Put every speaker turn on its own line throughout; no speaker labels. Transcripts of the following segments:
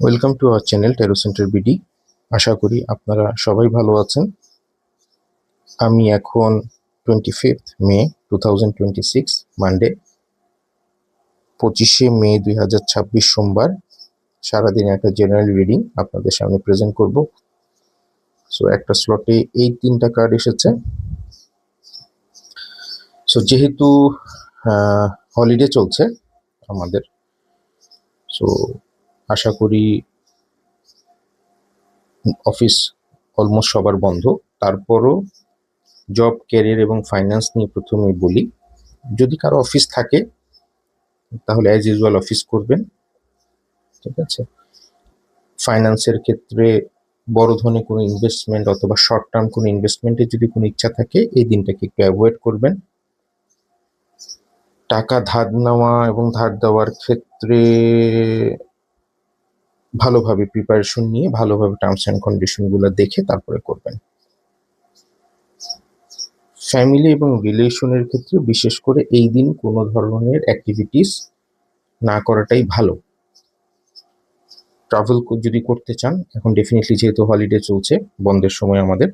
Welcome to our channel Tero centre BD. আশা করি আপনারা সবাই ভালো আছেন। আমি এখন 25 মে 2026 মানডে 25 মে 2026 সোমবার সারাদিন একটা জেনারেল রিডিং আপনাদের সামনে প্রেজেন্ট করব। সো একটা স্লটে এই 3টা কার্ড এসেছে। সো যেহেতু হলিডে চলছে আমাদের, সো আশা করি অফিস অলমোস্ট সবার বন্ধ। তারপরও জব, ক্যারিয়ার এবং ফাইন্যান্স নিয়ে প্রথমেই বলি, যদি কারো অফিস থাকে তাহলে অ্যাজ ইউজুয়াল অফিস করবেন, ঠিক আছে। ফাইন্যান্সের ক্ষেত্রে বড় ধরনের কোনো ইনভেস্টমেন্ট অথবা শর্ট টার্ম কোনো ইনভেস্টমেন্টের যদি কোনো ইচ্ছা থাকে এই দিনটাকে একটু অ্যাভয়েড করবেন। টাকা ধার নেওয়া এবং ধার দেওয়ার ক্ষেত্রে ভালোভাবে প্রিপারেশন নিয়ে ভালোভাবে টার্মস অ্যান্ড কন্ডিশনগুলো দেখে তারপরে করবেন। ফ্যামিলি এবং রিলেশনের ক্ষেত্রে বিশেষ করে এই দিন কোনো ধরনের অ্যাক্টিভিটিস না করাটাই ভালো। ট্রাভেল যদি করতে চান, এখন ডেফিনেটলি যেহেতু হলিডে চলছে, বন্ধের সময় আমাদের,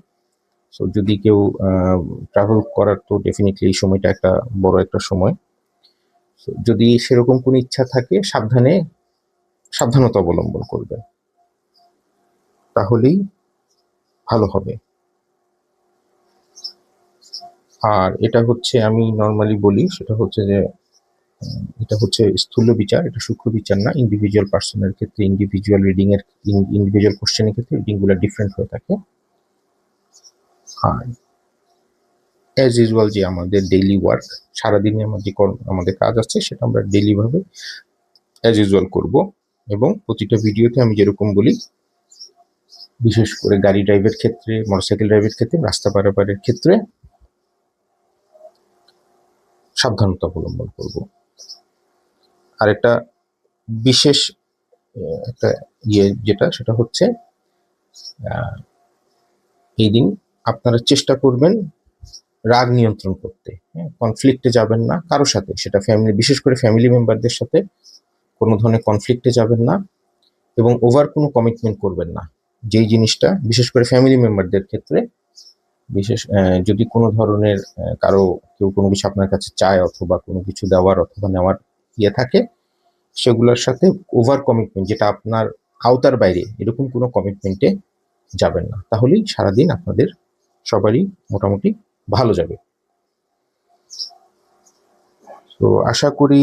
সো যদি কেউ ট্রাভেল করার, তো ডেফিনেটলি এই সময়টা একটা বড় একটা সময়। যদি সেরকম কোনো ইচ্ছা থাকে সাবধানতা অবলম্বন করবেন, তাহলেই ভালো হবে। আর এটা হচ্ছে, আমি নর্মালি বলি, সেটা হচ্ছে যে এটা হচ্ছে স্থূল বিচার, এটা সূক্ষ্ম বিচার না। ইন্ডিভিজুয়াল পার্সনের ক্ষেত্রে, ইন্ডিভিজুয়াল রিডিং এর, ইন্ডিভিজুয়াল কোশ্চেনের ক্ষেত্রে রিডিং গুলো ডিফারেন্ট হয়ে থাকে। আর অ্যাজ ইউজুয়াল যে আমাদের ডেইলি ওয়ার্ক, সারাদিনে আমাদের কাজ আছে, সেটা আমরা ডেইলি ভাবে অ্যাজ ইউজুয়াল করব। এবং প্রতিটা ভিডিওতে আমি যেরকম বলি, বিশেষ করে গাড়ি ড্রাইভের ক্ষেত্রে, মোটরসাইকেল ড্রাইভের ক্ষেত্রে, রাস্তা পারাপারের ক্ষেত্রে সাবধানতা অবলম্বন করব। আর একটা বিশেষ একটা যেটা, সেটা হচ্ছে এই দিন আপনারা চেষ্টা করবেন রাগ নিয়ন্ত্রণ করতে। কনফ্লিক্টে যাবেন না কারোর সাথে, সেটা ফ্যামিলি, বিশেষ করে ফ্যামিলি মেম্বারদের সাথে কোনো ধরনের কনফ্লিক্টে যাবেন না এবং ওভার কোনো কমিটমেন্ট করবেন না। যেই জিনিসটা বিশেষ করে ফ্যামিলি মেম্বারদের ক্ষেত্রে, বিশেষ যদি কোনো ধরনের কেউ কোনো কিছু আপনার কাছে চায় অথবা কোনো কিছু দেওয়ার অথবা নেওয়ার থাকে, সেগুলোর সাথে ওভার কমিটমেন্ট, যেটা আপনার আওতার বাইরে, এরকম কোনো কমিটমেন্টে যাবেন না। তাহলেই সারাদিন আপনাদের সবারই মোটামুটি ভালো যাবে। তো আশা করি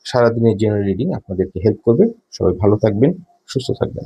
সারাদিনের জেনারেল রিডিং আপনাদেরকে হেল্প করবে। সবাই ভালো থাকবেন, সুস্থ থাকবেন।